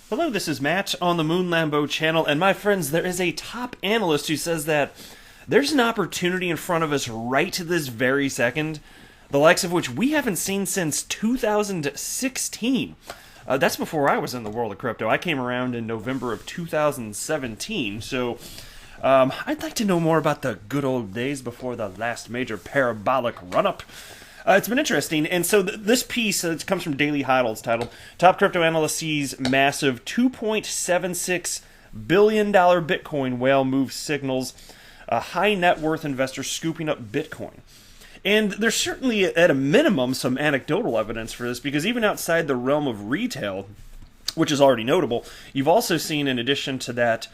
Hello, this is Matt on the Moon Lambo channel, and my friends, there is a top analyst who says that there's an opportunity in front of us right this very second, the likes of which we haven't seen since 2016. That's before I was in the world of crypto. I came around in November of 2017, so I'd like to know more about the good old days before the last major parabolic run-up. It's been interesting, and so this piece comes from Daily Hodl. It's titled, Top Crypto Analyst Sees Massive $2.76 billion Bitcoin Whale Moves Signals a High Net Worth Investor Scooping Up Bitcoin. And there's certainly, at a minimum, some anecdotal evidence for this, because even outside the realm of retail, which is already notable, you've also seen, in addition to that,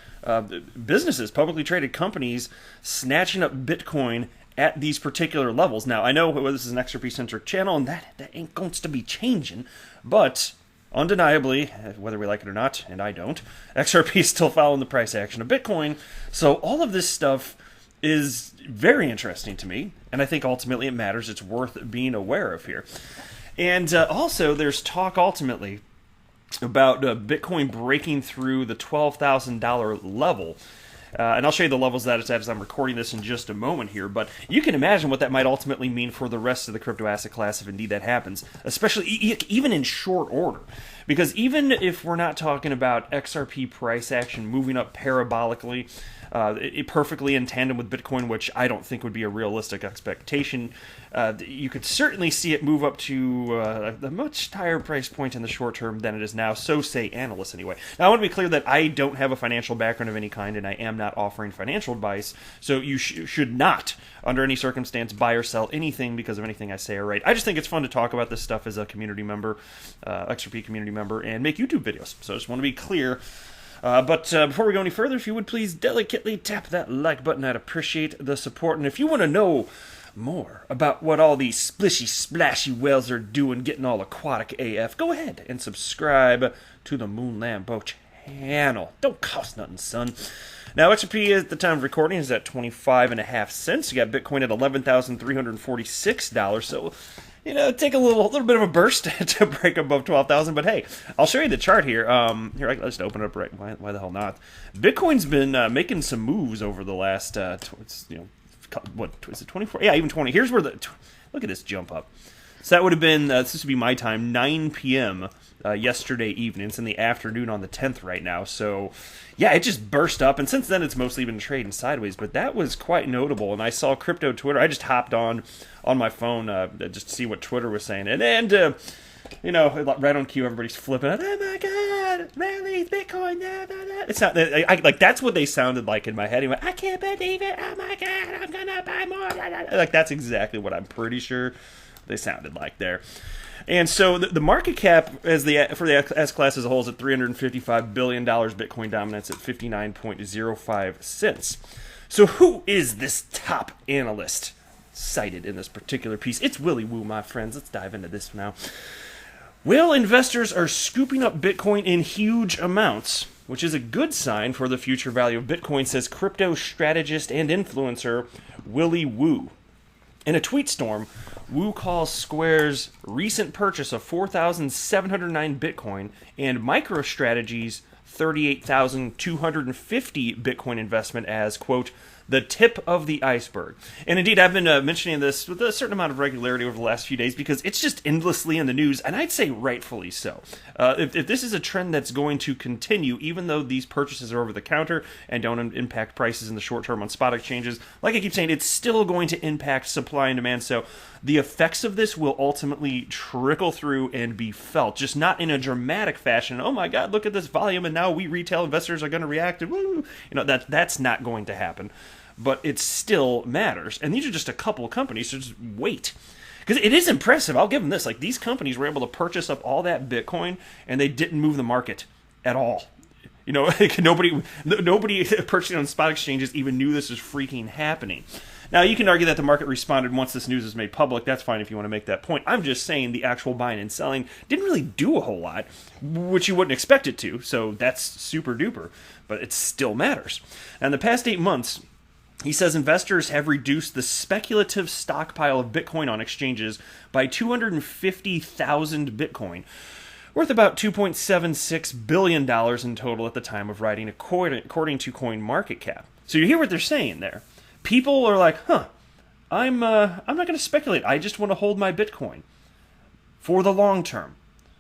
businesses, publicly traded companies, snatching up Bitcoin at these particular levels. Now, I know this is an XRP-centric channel, and that ain't going to be changing, but undeniably, whether we like it or not, and I don't, XRP is still following the price action of Bitcoin, so all of this stuff is very interesting to me, and I think ultimately it matters. It's worth being aware of here. And also, there's talk ultimately about Bitcoin breaking through the $12,000 level. And I'll show you the levels that it's at as I'm recording this in just a moment here, but you can imagine what that might ultimately mean for the rest of the crypto asset class if indeed that happens, especially even in short order. Because even if we're not talking about XRP price action moving up parabolically, perfectly in tandem with Bitcoin, which I don't think would be a realistic expectation, you could certainly see it move up to a much higher price point in the short term than it is now, so say analysts anyway. Now, I want to be clear that I don't have a financial background of any kind, and I am not offering financial advice, so you should not, under any circumstance, buy or sell anything because of anything I say or write. I just think it's fun to talk about this stuff as a community member, XRP community member, and make YouTube videos, so I just want to be clear. But before we go any further, if you would please delicately tap that like button, I'd appreciate the support. And if you want to know more about what all these splishy, splashy whales are doing, getting all aquatic AF, go ahead and subscribe to the Moon Lambo channel. Don't cost nothing, son. Now, XRP at the time of recording is at 25.5 cents. You got Bitcoin at $11,346. So, you know, take a little bit of a burst to break above 12,000. But hey, I'll show you the chart here. Let's just open it up right. Why the hell not? Bitcoin's been making some moves over the last, what is it, 24? Yeah, even 20. Here's where look at this jump up. So that would have been, this would be my time, 9 p.m. Yesterday evening. It's in the afternoon on the 10th right now. So, yeah, it just burst up. And since then, it's mostly been trading sideways. But that was quite notable. And I saw crypto Twitter. I just hopped on my phone just to see what Twitter was saying. And right on cue, everybody's flipping out. Oh, my God, rally, Bitcoin, nah, nah, nah. It's not, like, that's what they sounded like in my head. Anyway, I can't believe it. Oh, my God, I'm going to buy more. Nah, nah, nah. Like, that's exactly what I'm pretty sure they sounded like there. And so the market cap for the S class as a whole is at $355 billion. Bitcoin dominance at 59.05 cents. So who is this top analyst cited in this particular piece? It's Willy Woo, my friends. Let's dive into this now. Well, investors are scooping up Bitcoin in huge amounts, which is a good sign for the future value of Bitcoin, says crypto strategist and influencer Willy Woo. In a tweet storm, Wu calls Square's recent purchase of 4,709 Bitcoin and MicroStrategy's 38,250 Bitcoin investment as, quote, the tip of the iceberg. And indeed, I've been mentioning this with a certain amount of regularity over the last few days because it's just endlessly in the news, and I'd say rightfully so. If this is a trend that's going to continue, even though these purchases are over the counter and don't impact prices in the short term on spot exchanges, like I keep saying, it's still going to impact supply and demand. So the effects of this will ultimately trickle through and be felt, just not in a dramatic fashion. Oh my God, look at this volume, and now we retail investors are going to react, and woo! That's not going to happen. But it still matters. And these are just a couple of companies, so just wait. Because it is impressive, I'll give them this. Like, these companies were able to purchase up all that Bitcoin, and they didn't move the market at all. You know, nobody purchasing on spot exchanges even knew this was freaking happening. Now, you can argue that the market responded once this news is made public. That's fine if you want to make that point. I'm just saying the actual buying and selling didn't really do a whole lot, which you wouldn't expect it to. So that's super duper. But it still matters. Now, in the past 8 months, he says investors have reduced the speculative stockpile of Bitcoin on exchanges by 250,000 Bitcoin, worth about $2.76 billion in total at the time of writing, according to CoinMarketCap. So you hear what they're saying there. People are like, I'm not going to speculate. I just want to hold my Bitcoin for the long term.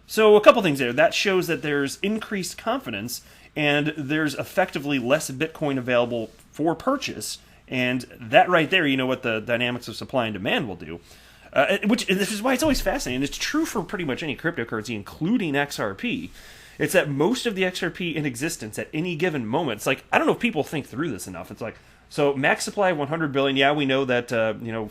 So a couple things there. That shows that there's increased confidence and there's effectively less Bitcoin available for purchase. And that right there, you know what the dynamics of supply and demand will do. This is why it's always fascinating. It's true for pretty much any cryptocurrency, including XRP. It's that most of the XRP in existence at any given moment, it's like, I don't know if people think through this enough. It's like, so max supply of 100 billion. Yeah, we know that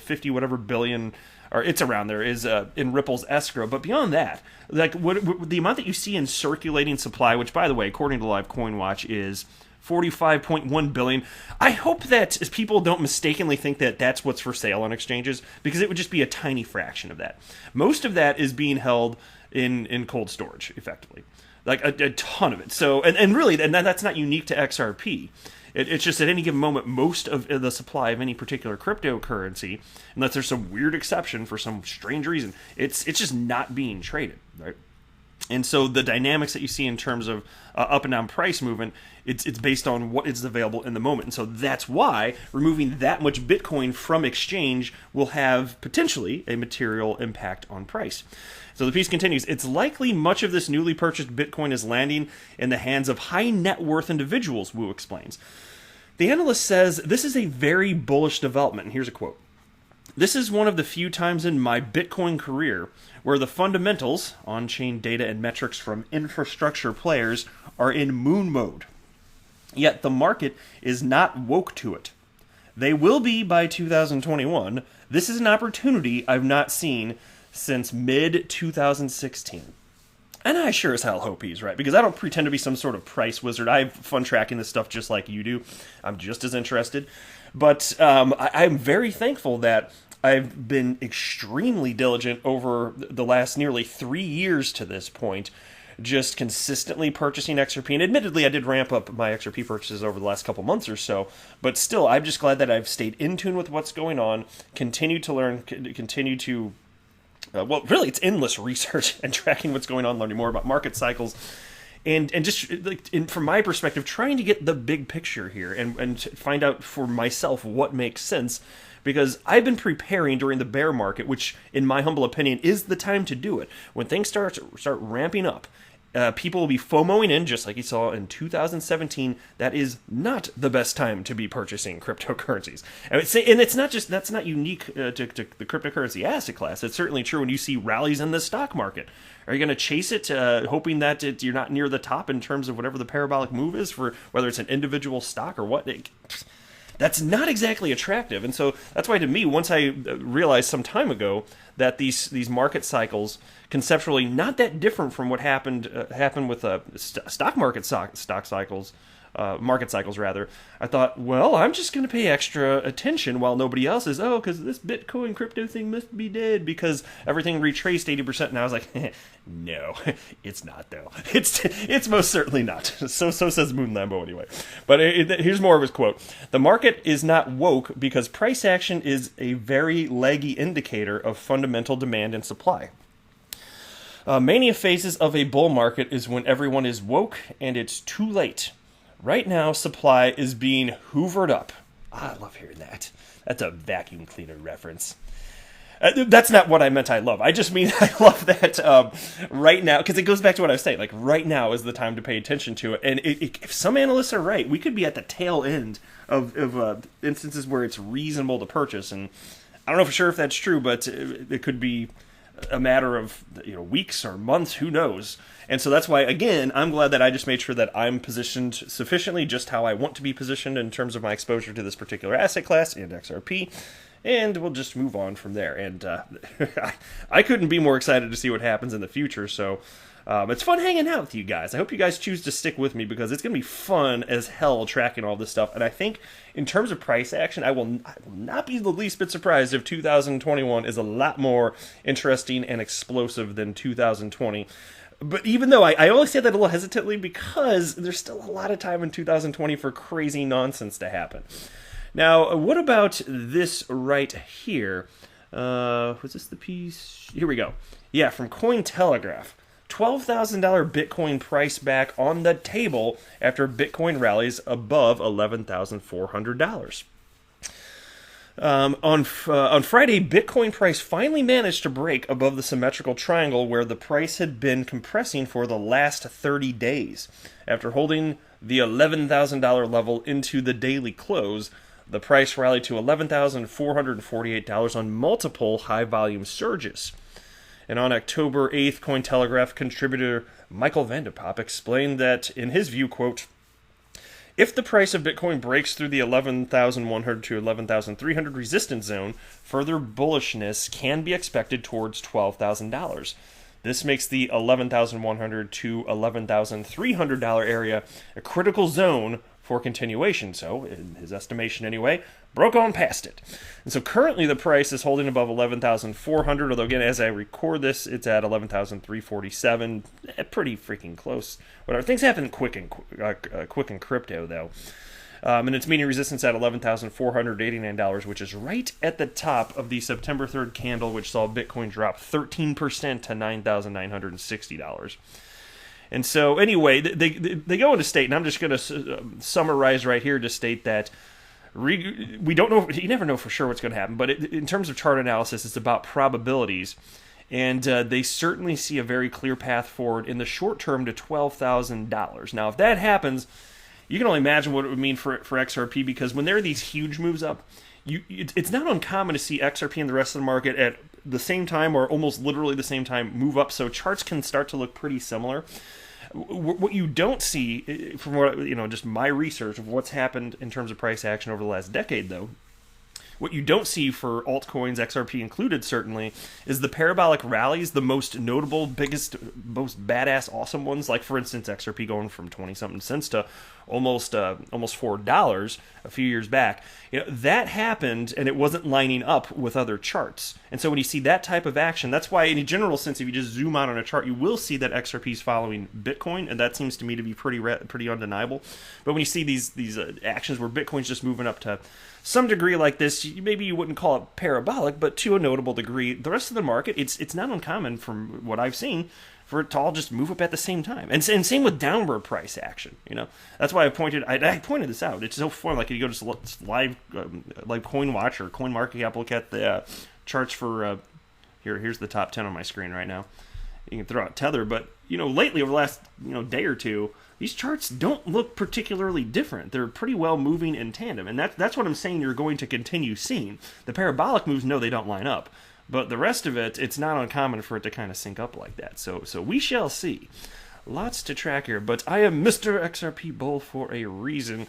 50 whatever billion, or it's around there, is in Ripple's escrow. But beyond that, like what the amount that you see in circulating supply, which by the way, according to Live Coin Watch, is 45.1 billion. I hope that people don't mistakenly think that that's what's for sale on exchanges, because it would just be a tiny fraction of that. Most of that is being held in cold storage, effectively, like a ton of it. So, and really, and that's not unique to XRP. It's just at any given moment, most of the supply of any particular cryptocurrency, unless there's some weird exception for some strange reason, it's just not being traded, right? And so the dynamics that you see in terms of up and down price movement, it's based on what is available in the moment. And so that's why removing that much Bitcoin from exchange will have potentially a material impact on price. So the piece continues, it's likely much of this newly purchased Bitcoin is landing in the hands of high net worth individuals, Wu explains. The analyst says, this is a very bullish development. And here's a quote. This is one of the few times in my Bitcoin career where the fundamentals, on-chain data and metrics from infrastructure players, are in moon mode. Yet the market is not woke to it. They will be by 2021. This is an opportunity I've not seen since mid-2016. And I sure as hell hope he's right, because I don't pretend to be some sort of price wizard. I have fun tracking this stuff just like you do. I'm just as interested. But I'm very thankful that I've been extremely diligent over the last nearly 3 years to this point, just consistently purchasing XRP. And admittedly, I did ramp up my XRP purchases over the last couple months or so. But still, I'm just glad that I've stayed in tune with what's going on, continued to learn, continue to... well, really, it's endless research and tracking what's going on, learning more about market cycles, and just from my perspective, trying to get the big picture here and find out for myself what makes sense, because I've been preparing during the bear market, which, in my humble opinion, is the time to do it. When things start ramping up, people will be FOMOing in, just like you saw in 2017. That is not the best time to be purchasing cryptocurrencies. And it's not just, that's not unique to the cryptocurrency asset class. It's certainly true when you see rallies in the stock market. Are you going to chase it, hoping that you're not near the top in terms of whatever the parabolic move is, for whether it's an individual stock or what? That's not exactly attractive. And so that's why, to me, once I realized some time ago that these market cycles, conceptually not that different from what happened with stock market stock cycles, market cycles rather, I thought, well, I'm just going to pay extra attention while nobody else is. Oh, because this Bitcoin crypto thing must be dead because everything retraced 80%. And I was like, no, it's not though. It's most certainly not. So says Moon Lambo anyway. But here's more of his quote. The market is not woke because price action is a very leggy indicator of fundamental demand and supply. Mania phases of a bull market is when everyone is woke and it's too late. Right now, supply is being hoovered up. I love hearing that. That's a vacuum cleaner reference. That's not what I meant I love. I just mean I love that right now, because it goes back to what I was saying. Like, right now is the time to pay attention to it. And if some analysts are right, we could be at the tail end of instances where it's reasonable to purchase. And I don't know for sure if that's true, but it could be a matter of weeks or months, who knows. And so that's why, again, I'm glad that I just made sure that I'm positioned sufficiently just how I want to be positioned in terms of my exposure to this particular asset class and XRP, and we'll just move on from there. And I couldn't be more excited to see what happens in the future, so it's fun hanging out with you guys. I hope you guys choose to stick with me, because it's going to be fun as hell tracking all this stuff. And I think in terms of price action, I will not be the least bit surprised if 2021 is a lot more interesting and explosive than 2020. But even though I only say that a little hesitantly, because there's still a lot of time in 2020 for crazy nonsense to happen. Now, what about this right here? Was this the piece? Here we go. Yeah, from Cointelegraph. $12,000 Bitcoin price back on the table after Bitcoin rallies above $11,400. On Friday, Bitcoin price finally managed to break above the symmetrical triangle where the price had been compressing for the last 30 days. After holding the $11,000 level into the daily close, the price rallied to $11,448 on multiple high-volume surges. And on October 8th, Cointelegraph contributor Michael Vanderpop explained that, in his view, quote, if the price of Bitcoin breaks through the 11,100 to 11,300 resistance zone, further bullishness can be expected towards $12,000. This makes the $11,100 to $11,300 area a critical zone for continuation. So, in his estimation anyway, broke on past it. And so currently the price is holding above 11,400, although again, as I record this, it's at 11,347. Pretty freaking close. Whatever. Things happen quick in crypto, though. And it's meeting resistance at $11,489, which is right at the top of the September 3rd candle, which saw Bitcoin drop 13% to $9,960. And so, anyway, they go into state, and I'm just going to summarize right here to state that we don't know, you never know for sure what's going to happen, but in terms of chart analysis, it's about probabilities. And they certainly see a very clear path forward in the short term to $12,000. Now, if that happens, you can only imagine what it would mean for XRP, because when there are these huge moves up, it's not uncommon to see XRP and the rest of the market at the same time or almost literally the same time move up, so charts can start to look pretty similar. What you don't see, from what just my research of what's happened in terms of price action over the last decade, though, what you don't see for altcoins, XRP included certainly, is the parabolic rallies, the most notable, biggest, most badass, awesome ones, like for instance XRP going from 20-something cents to almost $4 a few years back. That happened, and it wasn't lining up with other charts. And so when you see that type of action, that's why in a general sense, if you just zoom out on a chart, you will see that XRP is following Bitcoin, and that seems to me to be pretty undeniable. But when you see these actions where Bitcoin's just moving up to some degree like this, maybe you wouldn't call it parabolic, but to a notable degree, the rest of the market, it's not uncommon from what I've seen for it to all just move up at the same time. And same with downward price action. That's why I pointed this out. It's so fun. Like, you go to live Coin Watch or Coin Market Cap, look at the charts for here's the top 10 on my screen right now. You can throw out Tether, but lately over the last day or two, these charts don't look particularly different. They're pretty well moving in tandem, and that's what I'm saying you're going to continue seeing. The parabolic moves, no, they don't line up. But the rest of it, it's not uncommon for it to kind of sync up like that. So we shall see. Lots to track here, but I am Mr. XRP Bull for a reason.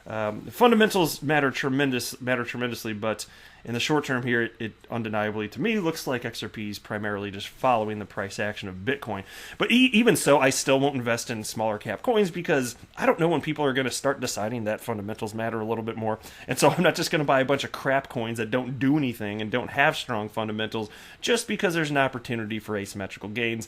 Fundamentals matter tremendously, but in the short term here, it undeniably, to me, looks like XRP is primarily just following the price action of Bitcoin. But even so, I still won't invest in smaller cap coins, because I don't know when people are going to start deciding that fundamentals matter a little bit more. And so I'm not just going to buy a bunch of crap coins that don't do anything and don't have strong fundamentals just because there's an opportunity for asymmetrical gains.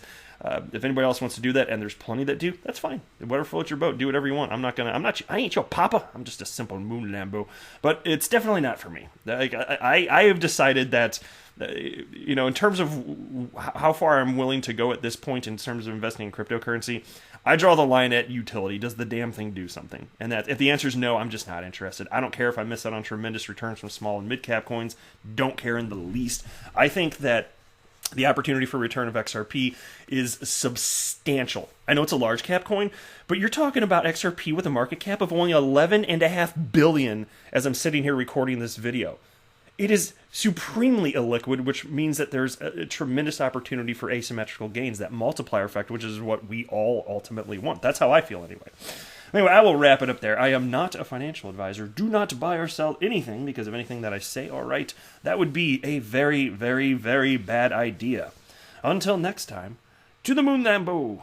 If anybody else wants to do that, and there's plenty that do, that's fine. Whatever floats your boat, do whatever you want. I ain't your papa. I'm just a simple moon Lambo. But it's definitely not for me. I have decided that, in terms of how far I'm willing to go at this point in terms of investing in cryptocurrency, I draw the line at utility. Does the damn thing do something? And that if the answer is no, I'm just not interested. I don't care if I miss out on tremendous returns from small and mid cap coins. Don't care in the least. I think that the opportunity for return of XRP is substantial. I know it's a large cap coin, but you're talking about XRP with a market cap of only $11.5 billion as I'm sitting here recording this video. It is supremely illiquid, which means that there's a tremendous opportunity for asymmetrical gains, that multiplier effect, which is what we all ultimately want. That's how I feel anyway. Anyway, I will wrap it up there. I am not a financial advisor. Do not buy or sell anything, because of anything that I say or write, that would be a very, very, very bad idea. Until next time, to the moon, Lambo!